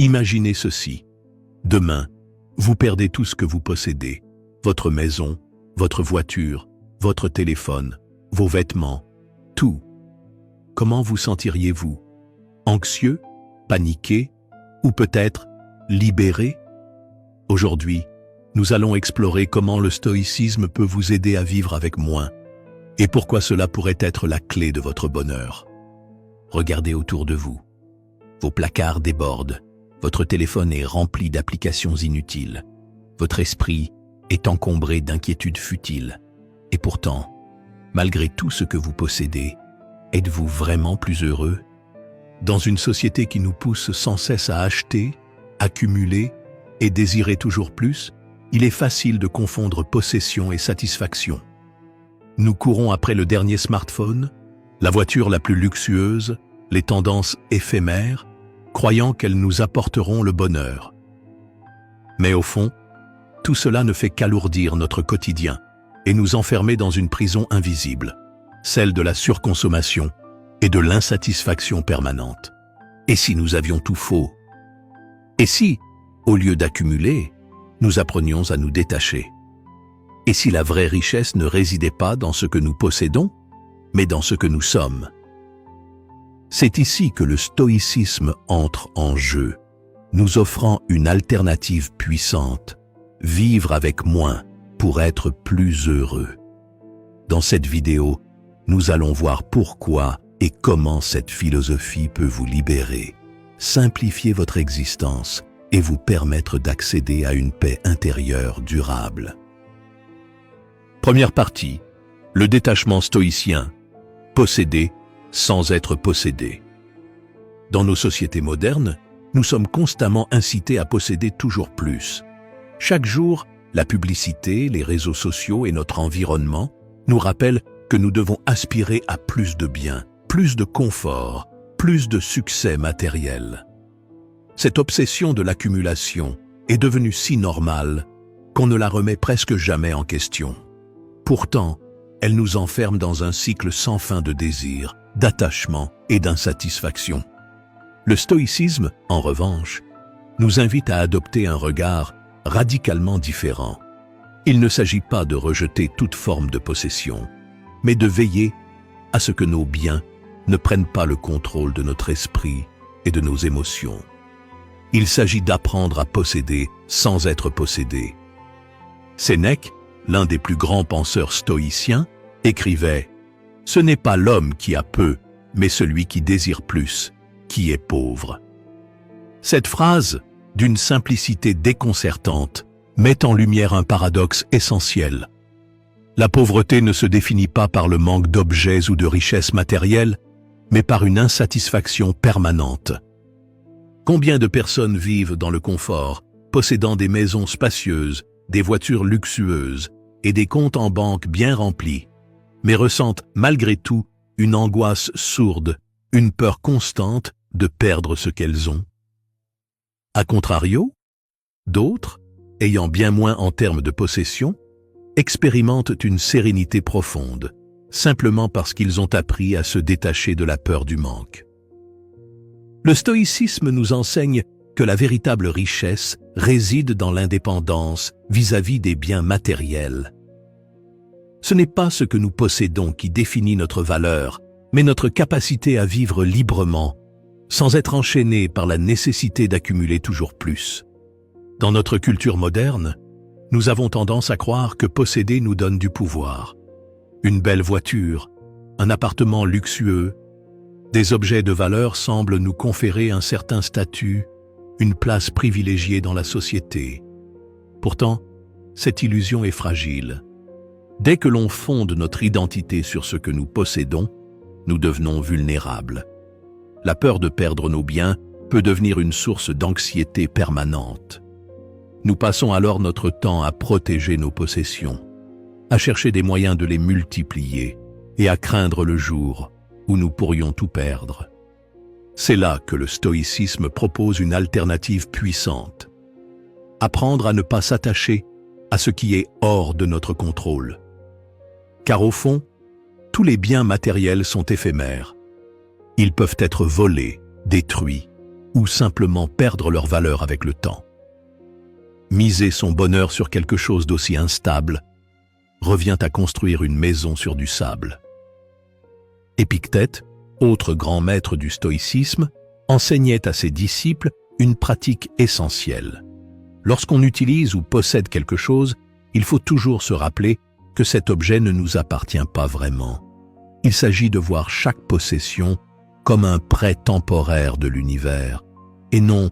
Imaginez ceci. Demain, vous perdez tout ce que vous possédez. Votre maison, votre voiture, votre téléphone, vos vêtements, tout. Comment vous sentiriez-vous? Anxieux? Paniqué? Ou peut-être libéré? Aujourd'hui, nous allons explorer comment le stoïcisme peut vous aider à vivre avec moins et pourquoi cela pourrait être la clé de votre bonheur. Regardez autour de vous. Vos placards débordent, votre téléphone est rempli d'applications inutiles, votre esprit est encombré d'inquiétudes futiles. Et pourtant, malgré tout ce que vous possédez, êtes-vous vraiment plus heureux? Dans une société qui nous pousse sans cesse à acheter, accumuler et désirer toujours plus, il est facile de confondre possession et satisfaction. Nous courons après le dernier smartphone, la voiture la plus luxueuse, les tendances éphémères, croyant qu'elles nous apporteront le bonheur. Mais au fond, tout cela ne fait qu'alourdir notre quotidien et nous enfermer dans une prison invisible, celle de la surconsommation et de l'insatisfaction permanente. Et si nous avions tout faux? Et si, au lieu d'accumuler, nous apprenions à nous détacher? Et si la vraie richesse ne résidait pas dans ce que nous possédons, mais dans ce que nous sommes? C'est ici que le stoïcisme entre en jeu, nous offrant une alternative puissante, vivre avec moins pour être plus heureux. Dans cette vidéo, nous allons voir pourquoi et comment cette philosophie peut vous libérer, simplifier votre existence et vous permettre d'accéder à une paix intérieure durable. Première partie, le détachement stoïcien, posséder sans être possédé. Dans nos sociétés modernes, nous sommes constamment incités à posséder toujours plus. Chaque jour, la publicité, les réseaux sociaux et notre environnement nous rappellent que nous devons aspirer à plus de biens, plus de confort, plus de succès matériel. Cette obsession de l'accumulation est devenue si normale qu'on ne la remet presque jamais en question. Pourtant, elle nous enferme dans un cycle sans fin de désir, d'attachement et d'insatisfaction. Le stoïcisme, en revanche, nous invite à adopter un regard radicalement différent. Il ne s'agit pas de rejeter toute forme de possession, mais de veiller à ce que nos biens ne prennent pas le contrôle de notre esprit et de nos émotions. Il s'agit d'apprendre à posséder sans être possédé. Sénèque, l'un des plus grands penseurs stoïciens, écrivait « Ce n'est pas l'homme qui a peu, mais celui qui désire plus, qui est pauvre. » Cette phrase, d'une simplicité déconcertante, met en lumière un paradoxe essentiel. La pauvreté ne se définit pas par le manque d'objets ou de richesses matérielles, mais par une insatisfaction permanente. Combien de personnes vivent dans le confort, possédant des maisons spacieuses, des voitures luxueuses et des comptes en banque bien remplis, mais ressentent malgré tout une angoisse sourde, une peur constante de perdre ce qu'elles ont? A contrario, d'autres, ayant bien moins en termes de possession, expérimentent une sérénité profonde, simplement parce qu'ils ont appris à se détacher de la peur du manque. Le stoïcisme nous enseigne que la véritable richesse réside dans l'indépendance vis-à-vis des biens matériels. Ce n'est pas ce que nous possédons qui définit notre valeur, mais notre capacité à vivre librement, sans être enchaîné par la nécessité d'accumuler toujours plus. Dans notre culture moderne, nous avons tendance à croire que posséder nous donne du pouvoir. Une belle voiture, un appartement luxueux, des objets de valeur semblent nous conférer un certain statut, une place privilégiée dans la société. Pourtant, cette illusion est fragile. Dès que l'on fonde notre identité sur ce que nous possédons, nous devenons vulnérables. La peur de perdre nos biens peut devenir une source d'anxiété permanente. Nous passons alors notre temps à protéger nos possessions, à chercher des moyens de les multiplier et à craindre le jour où nous pourrions tout perdre. C'est là que le stoïcisme propose une alternative puissante. Apprendre à ne pas s'attacher à ce qui est hors de notre contrôle. Car au fond, tous les biens matériels sont éphémères. Ils peuvent être volés, détruits, ou simplement perdre leur valeur avec le temps. Miser son bonheur sur quelque chose d'aussi instable revient à construire une maison sur du sable. Épictète, autre grand maître du stoïcisme, enseignait à ses disciples une pratique essentielle. Lorsqu'on utilise ou possède quelque chose, il faut toujours se rappeler que cet objet ne nous appartient pas vraiment. Il s'agit de voir chaque possession comme un prêt temporaire de l'univers et non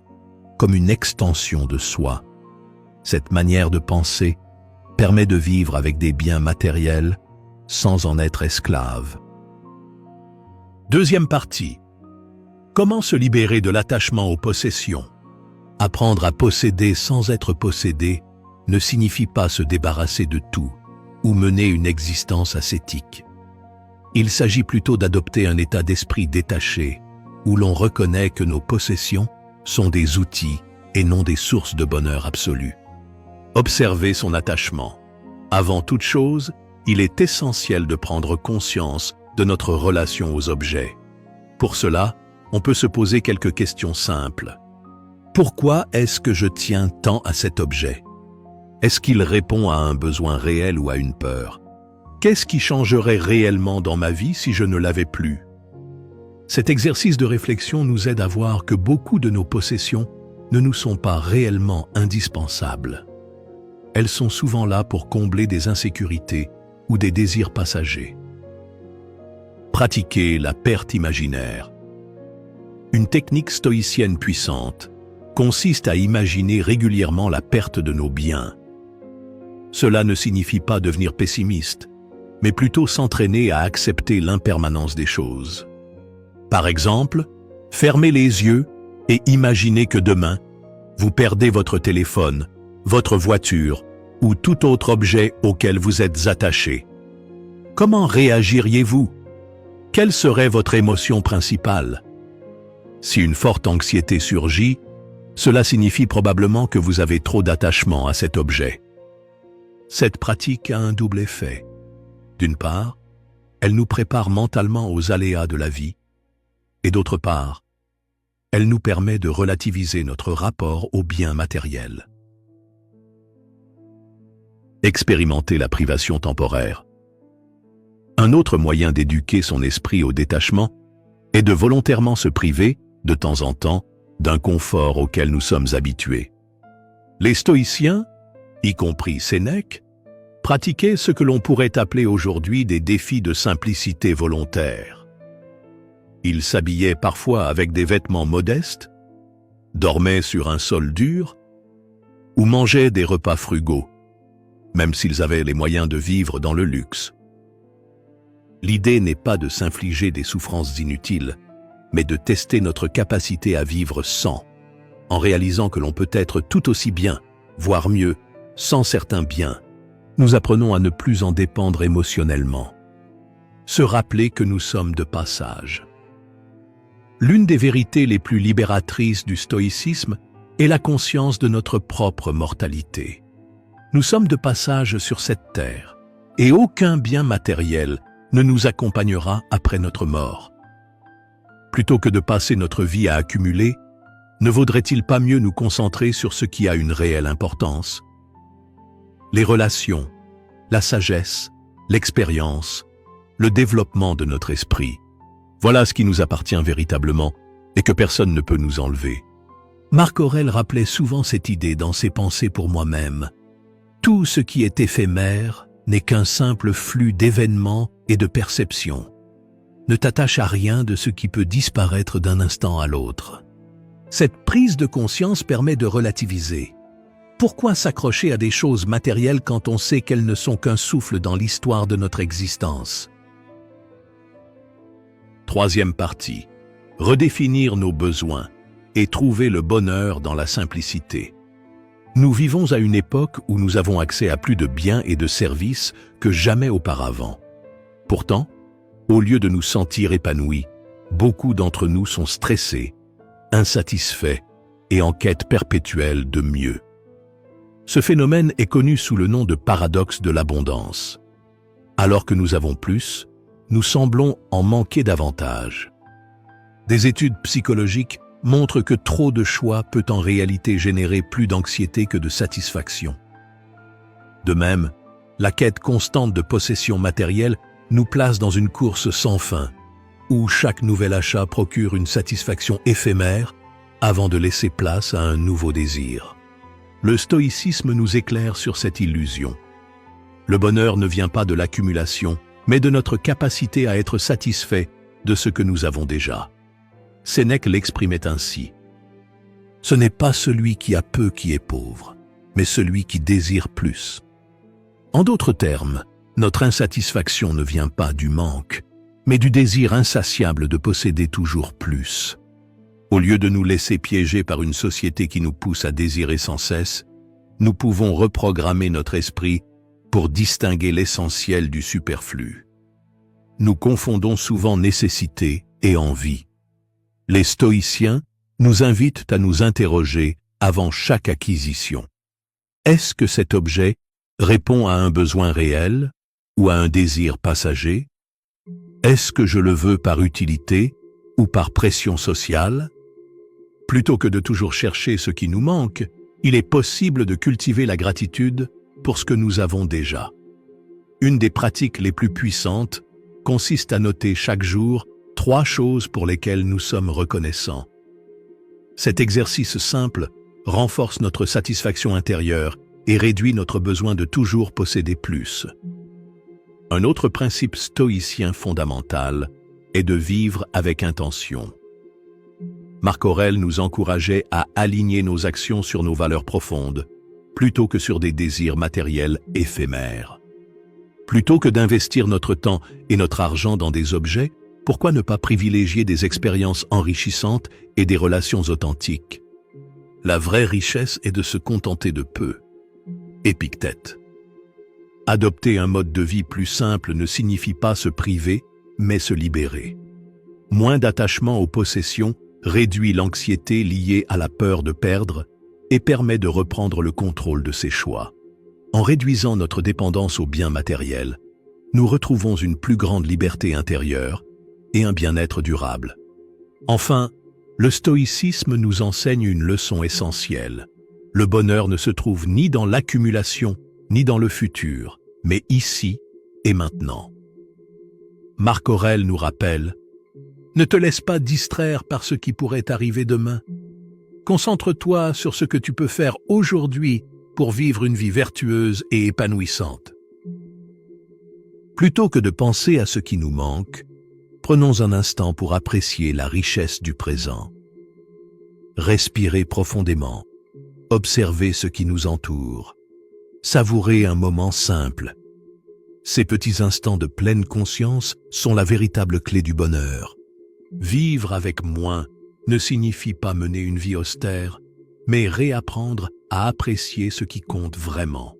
comme une extension de soi. Cette manière de penser permet de vivre avec des biens matériels sans en être esclave. Deuxième partie. Comment se libérer de l'attachement aux possessions? Apprendre à posséder sans être possédé ne signifie pas se débarrasser de tout ou mener une existence ascétique. Il s'agit plutôt d'adopter un état d'esprit détaché où l'on reconnaît que nos possessions sont des outils et non des sources de bonheur absolu. Observer son attachement. Avant toute chose, il est essentiel de prendre conscience de notre relation aux objets. Pour cela, on peut se poser quelques questions simples. Pourquoi est-ce que je tiens tant à cet objet? Est-ce qu'il répond à un besoin réel ou à une peur? Qu'est-ce qui changerait réellement dans ma vie si je ne l'avais plus? Cet exercice de réflexion nous aide à voir que beaucoup de nos possessions ne nous sont pas réellement indispensables. Elles sont souvent là pour combler des insécurités ou des désirs passagers. Pratiquer la perte imaginaire. Une technique stoïcienne puissante consiste à imaginer régulièrement la perte de nos biens. Cela ne signifie pas devenir pessimiste, mais plutôt s'entraîner à accepter l'impermanence des choses. Par exemple, fermez les yeux et imaginez que demain, vous perdez votre téléphone, votre voiture ou tout autre objet auquel vous êtes attaché. Comment réagiriez-vous? Quelle serait votre émotion principale? Si une forte anxiété surgit, cela signifie probablement que vous avez trop d'attachement à cet objet. Cette pratique a un double effet. D'une part, elle nous prépare mentalement aux aléas de la vie, et d'autre part, elle nous permet de relativiser notre rapport aux biens matériels. Expérimenter la privation temporaire. Un autre moyen d'éduquer son esprit au détachement est de volontairement se priver, de temps en temps, d'un confort auquel nous sommes habitués. Les stoïciens, y compris Sénèque, pratiquaient ce que l'on pourrait appeler aujourd'hui des défis de simplicité volontaire. Ils s'habillaient parfois avec des vêtements modestes, dormaient sur un sol dur ou mangeaient des repas frugaux, même s'ils avaient les moyens de vivre dans le luxe. L'idée n'est pas de s'infliger des souffrances inutiles, mais de tester notre capacité à vivre sans, en réalisant que l'on peut être tout aussi bien, voire mieux, sans certains biens. Nous apprenons à ne plus en dépendre émotionnellement. Se rappeler que nous sommes de passage. L'une des vérités les plus libératrices du stoïcisme est la conscience de notre propre mortalité. Nous sommes de passage sur cette terre, et aucun bien matériel ne nous accompagnera après notre mort. Plutôt que de passer notre vie à accumuler, ne vaudrait-il pas mieux nous concentrer sur ce qui a une réelle importance? Les relations, la sagesse, l'expérience, le développement de notre esprit. Voilà ce qui nous appartient véritablement et que personne ne peut nous enlever. Marc Aurèle rappelait souvent cette idée dans ses pensées pour moi-même. Tout ce qui est éphémère n'est qu'un simple flux d'événements et de perceptions. Ne t'attache à rien de ce qui peut disparaître d'un instant à l'autre. Cette prise de conscience permet de relativiser. Pourquoi s'accrocher à des choses matérielles quand on sait qu'elles ne sont qu'un souffle dans l'histoire de notre existence? Troisième partie. Redéfinir nos besoins et trouver le bonheur dans la simplicité. Nous vivons à une époque où nous avons accès à plus de biens et de services que jamais auparavant. Pourtant, au lieu de nous sentir épanouis, beaucoup d'entre nous sont stressés, insatisfaits et en quête perpétuelle de mieux. Ce phénomène est connu sous le nom de paradoxe de l'abondance. Alors que nous avons plus, nous semblons en manquer davantage. Des études psychologiques montrent que trop de choix peut en réalité générer plus d'anxiété que de satisfaction. De même, la quête constante de possessions matérielles nous place dans une course sans fin, où chaque nouvel achat procure une satisfaction éphémère avant de laisser place à un nouveau désir. Le stoïcisme nous éclaire sur cette illusion. Le bonheur ne vient pas de l'accumulation, mais de notre capacité à être satisfait de ce que nous avons déjà. Sénèque l'exprimait ainsi. « Ce n'est pas celui qui a peu qui est pauvre, mais celui qui désire plus. » En d'autres termes, notre insatisfaction ne vient pas du manque, mais du désir insatiable de posséder toujours plus. Au lieu de nous laisser piéger par une société qui nous pousse à désirer sans cesse, nous pouvons reprogrammer notre esprit pour distinguer l'essentiel du superflu. Nous confondons souvent nécessité et envie. Les stoïciens nous invitent à nous interroger avant chaque acquisition. Est-ce que cet objet répond à un besoin réel ou à un désir passager? Est-ce que je le veux par utilité ou par pression sociale? Plutôt que de toujours chercher ce qui nous manque, il est possible de cultiver la gratitude pour ce que nous avons déjà. Une des pratiques les plus puissantes consiste à noter chaque jour 3 choses pour lesquelles nous sommes reconnaissants. Cet exercice simple renforce notre satisfaction intérieure et réduit notre besoin de toujours posséder plus. Un autre principe stoïcien fondamental est de vivre avec intention. Marc Aurèle nous encourageait à aligner nos actions sur nos valeurs profondes, plutôt que sur des désirs matériels éphémères. Plutôt que d'investir notre temps et notre argent dans des objets, pourquoi ne pas privilégier des expériences enrichissantes et des relations authentiques? La vraie richesse est de se contenter de peu. Épictète. Adopter un mode de vie plus simple ne signifie pas se priver, mais se libérer. Moins d'attachement aux possessions réduit l'anxiété liée à la peur de perdre et permet de reprendre le contrôle de ses choix. En réduisant notre dépendance aux biens matériels, nous retrouvons une plus grande liberté intérieure et un bien-être durable. Enfin, le stoïcisme nous enseigne une leçon essentielle. Le bonheur ne se trouve ni dans l'accumulation, ni dans le futur, mais ici et maintenant. Marc Aurèle nous rappelle: ne te laisse pas distraire par ce qui pourrait arriver demain. Concentre-toi sur ce que tu peux faire aujourd'hui pour vivre une vie vertueuse et épanouissante. Plutôt que de penser à ce qui nous manque, prenons un instant pour apprécier la richesse du présent. Respirez profondément, observez ce qui nous entoure, savourez un moment simple. Ces petits instants de pleine conscience sont la véritable clé du bonheur. Vivre avec moins ne signifie pas mener une vie austère, mais réapprendre à apprécier ce qui compte vraiment.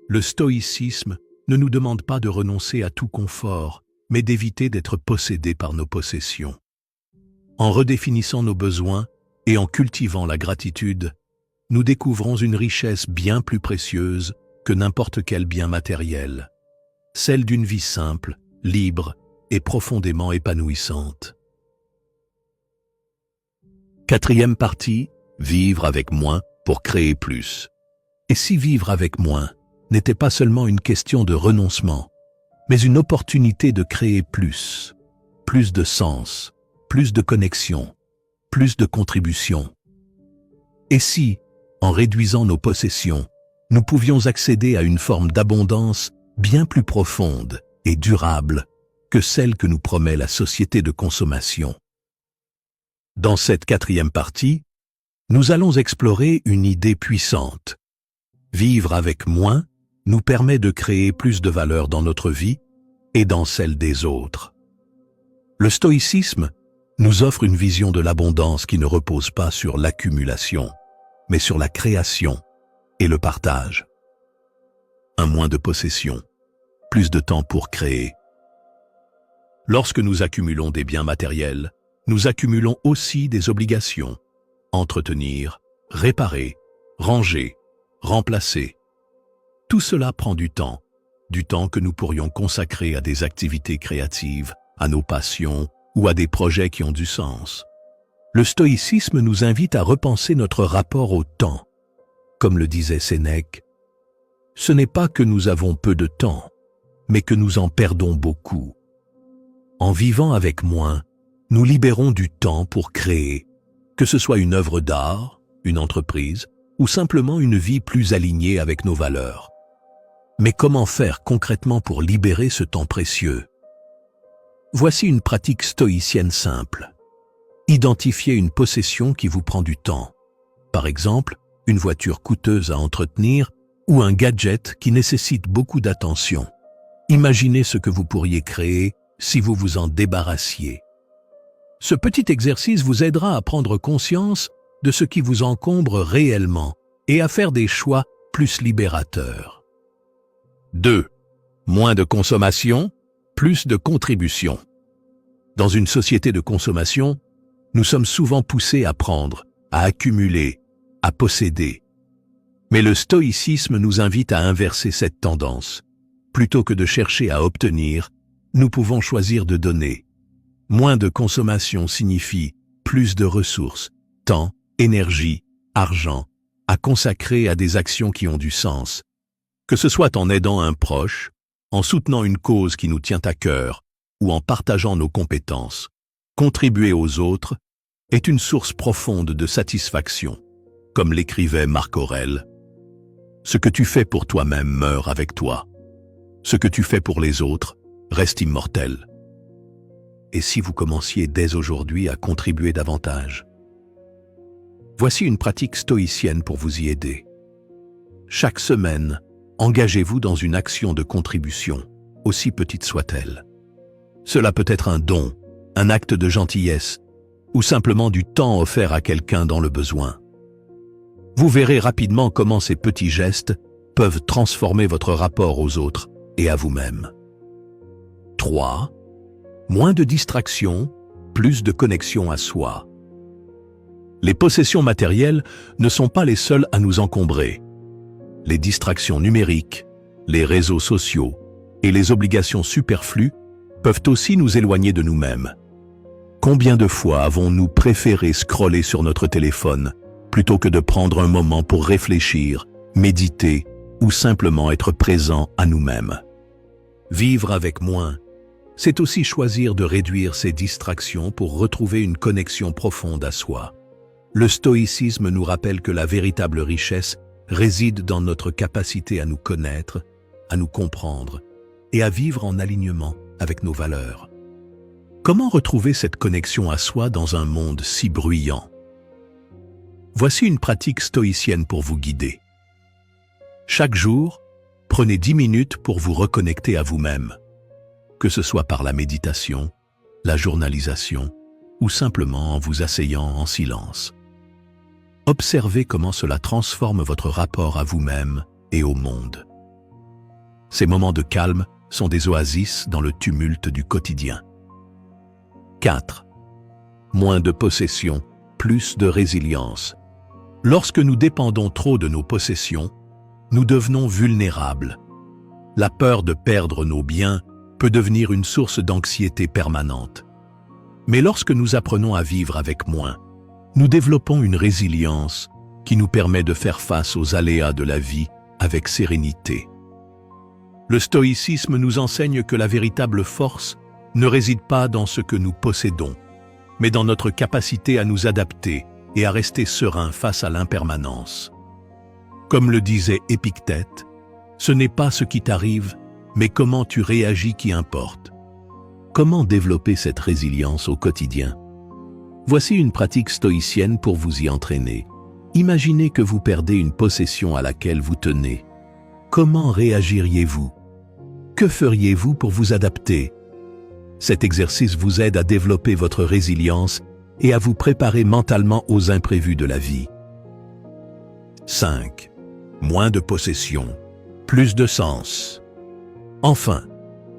Le stoïcisme ne nous demande pas de renoncer à tout confort, mais d'éviter d'être possédés par nos possessions. En redéfinissant nos besoins et en cultivant la gratitude, nous découvrons une richesse bien plus précieuse que n'importe quel bien matériel, celle d'une vie simple, libre et profondément épanouissante. 4e partie, vivre avec moins pour créer plus. Et si vivre avec moins n'était pas seulement une question de renoncement, mais une opportunité de créer plus de sens, plus de connexion, plus de contribution? Et si, en réduisant nos possessions, nous pouvions accéder à une forme d'abondance bien plus profonde et durable que celle que nous promet la société de consommation? Dans cette 4e partie, nous allons explorer une idée puissante. Vivre avec moins nous permet de créer plus de valeur dans notre vie et dans celle des autres. Le stoïcisme nous offre une vision de l'abondance qui ne repose pas sur l'accumulation, mais sur la création et le partage. Un moins de possession, plus de temps pour créer. Lorsque nous accumulons des biens matériels, nous accumulons aussi des obligations. Entretenir, réparer, ranger, remplacer. Tout cela prend du temps que nous pourrions consacrer à des activités créatives, à nos passions ou à des projets qui ont du sens. Le stoïcisme nous invite à repenser notre rapport au temps. Comme le disait Sénèque, ce n'est pas que nous avons peu de temps, mais que nous en perdons beaucoup. En vivant avec moins, nous libérons du temps pour créer, que ce soit une œuvre d'art, une entreprise, ou simplement une vie plus alignée avec nos valeurs. Mais comment faire concrètement pour libérer ce temps précieux? Voici une pratique stoïcienne simple. Identifiez une possession qui vous prend du temps. Par exemple, une voiture coûteuse à entretenir ou un gadget qui nécessite beaucoup d'attention. Imaginez ce que vous pourriez créer si vous vous en débarrassiez. Ce petit exercice vous aidera à prendre conscience de ce qui vous encombre réellement et à faire des choix plus libérateurs. 2. Moins de consommation, plus de contribution. Dans une société de consommation, nous sommes souvent poussés à prendre, à accumuler, à posséder. Mais le stoïcisme nous invite à inverser cette tendance. Plutôt que de chercher à obtenir, nous pouvons choisir de donner. Moins de consommation signifie plus de ressources, temps, énergie, argent, à consacrer à des actions qui ont du sens. Que ce soit en aidant un proche, en soutenant une cause qui nous tient à cœur ou en partageant nos compétences, contribuer aux autres est une source profonde de satisfaction. Comme l'écrivait Marc Aurèle, « Ce que tu fais pour toi-même meurt avec toi. Ce que tu fais pour les autres reste immortel. » Et si vous commenciez dès aujourd'hui à contribuer davantage? Voici une pratique stoïcienne pour vous y aider. Chaque semaine, engagez-vous dans une action de contribution, aussi petite soit-elle. Cela peut être un don, un acte de gentillesse, ou simplement du temps offert à quelqu'un dans le besoin. Vous verrez rapidement comment ces petits gestes peuvent transformer votre rapport aux autres et à vous-même. 3. Moins de distractions, plus de connexion à soi. Les possessions matérielles ne sont pas les seules à nous encombrer. Les distractions numériques, les réseaux sociaux et les obligations superflues peuvent aussi nous éloigner de nous-mêmes. Combien de fois avons-nous préféré scroller sur notre téléphone plutôt que de prendre un moment pour réfléchir, méditer ou simplement être présent à nous-mêmes? Vivre avec moins, c'est aussi choisir de réduire ces distractions pour retrouver une connexion profonde à soi. Le stoïcisme nous rappelle que la véritable richesse réside dans notre capacité à nous connaître, à nous comprendre et à vivre en alignement avec nos valeurs. Comment retrouver cette connexion à soi dans un monde si bruyant? Voici une pratique stoïcienne pour vous guider. Chaque jour, prenez 10 minutes pour vous reconnecter à vous-même, que ce soit par la méditation, la journalisation ou simplement en vous asseyant en silence. Observez comment cela transforme votre rapport à vous-même et au monde. Ces moments de calme sont des oasis dans le tumulte du quotidien. 4. Moins de possessions, plus de résilience. Lorsque nous dépendons trop de nos possessions, nous devenons vulnérables. La peur de perdre nos biens peut devenir une source d'anxiété permanente. Mais lorsque nous apprenons à vivre avec moins, nous développons une résilience qui nous permet de faire face aux aléas de la vie avec sérénité. Le stoïcisme nous enseigne que la véritable force ne réside pas dans ce que nous possédons, mais dans notre capacité à nous adapter et à rester sereins face à l'impermanence. Comme le disait Épictète, ce n'est pas ce qui t'arrive, mais comment tu réagis qui importe. Comment développer cette résilience au quotidien? Voici une pratique stoïcienne pour vous y entraîner. Imaginez que vous perdez une possession à laquelle vous tenez. Comment réagiriez-vous? Que feriez-vous pour vous adapter? Cet exercice vous aide à développer votre résilience et à vous préparer mentalement aux imprévus de la vie. 5. Moins de possessions, plus de sens. Enfin,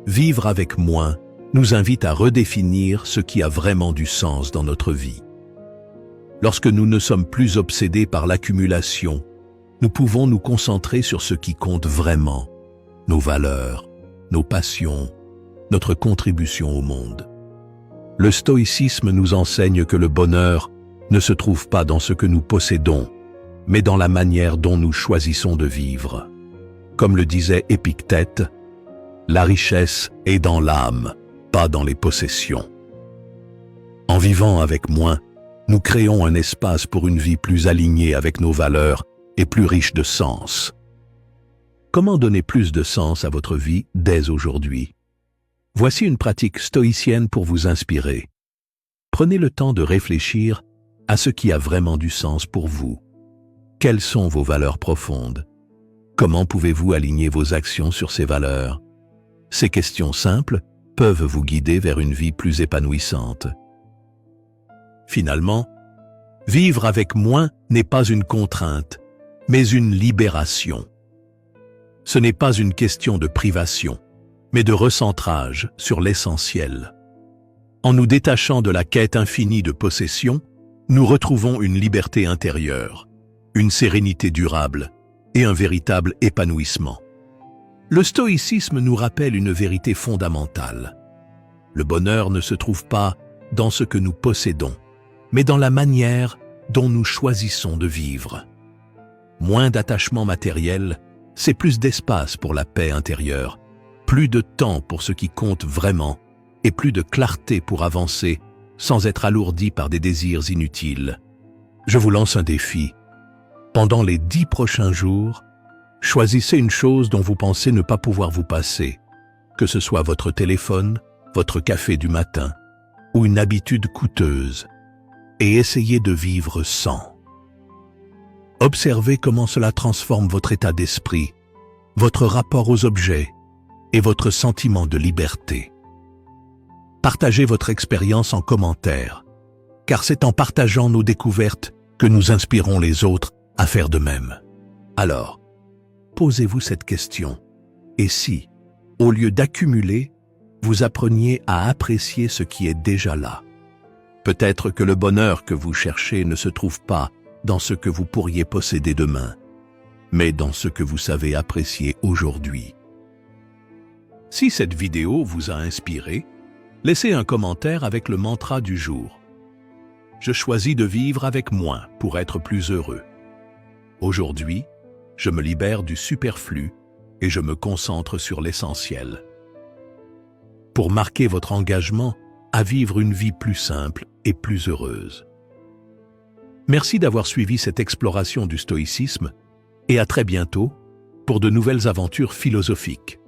vivre avec moins nous invite à redéfinir ce qui a vraiment du sens dans notre vie. Lorsque nous ne sommes plus obsédés par l'accumulation, nous pouvons nous concentrer sur ce qui compte vraiment, nos valeurs, nos passions, notre contribution au monde. Le stoïcisme nous enseigne que le bonheur ne se trouve pas dans ce que nous possédons, mais dans la manière dont nous choisissons de vivre. Comme le disait Épictète, la richesse est dans l'âme, pas dans les possessions. En vivant avec moins, nous créons un espace pour une vie plus alignée avec nos valeurs et plus riche de sens. Comment donner plus de sens à votre vie dès aujourd'hui? Voici une pratique stoïcienne pour vous inspirer. Prenez le temps de réfléchir à ce qui a vraiment du sens pour vous. Quelles sont vos valeurs profondes? Comment pouvez-vous aligner vos actions sur ces valeurs? Ces questions simples peuvent vous guider vers une vie plus épanouissante. Finalement, vivre avec moins n'est pas une contrainte, mais une libération. Ce n'est pas une question de privation, mais de recentrage sur l'essentiel. En nous détachant de la quête infinie de possession, nous retrouvons une liberté intérieure, une sérénité durable et un véritable épanouissement. Le stoïcisme nous rappelle une vérité fondamentale. Le bonheur ne se trouve pas dans ce que nous possédons, mais dans la manière dont nous choisissons de vivre. Moins d'attachement matériel, c'est plus d'espace pour la paix intérieure, plus de temps pour ce qui compte vraiment et plus de clarté pour avancer sans être alourdi par des désirs inutiles. Je vous lance un défi. Pendant les 10 prochains jours, choisissez une chose dont vous pensez ne pas pouvoir vous passer, que ce soit votre téléphone, votre café du matin ou une habitude coûteuse, et essayez de vivre sans. Observez comment cela transforme votre état d'esprit, votre rapport aux objets et votre sentiment de liberté. Partagez votre expérience en commentaire, car c'est en partageant nos découvertes que nous inspirons les autres à faire de même. Alors, posez-vous cette question. Et si, au lieu d'accumuler, vous appreniez à apprécier ce qui est déjà là? Peut-être que le bonheur que vous cherchez ne se trouve pas dans ce que vous pourriez posséder demain, mais dans ce que vous savez apprécier aujourd'hui. Si cette vidéo vous a inspiré, laissez un commentaire avec le mantra du jour. Je choisis de vivre avec moins pour être plus heureux. Aujourd'hui, je me libère du superflu et je me concentre sur l'essentiel. Pour marquer votre engagement à vivre une vie plus simple et plus heureuse. Merci d'avoir suivi cette exploration du stoïcisme et à très bientôt pour de nouvelles aventures philosophiques.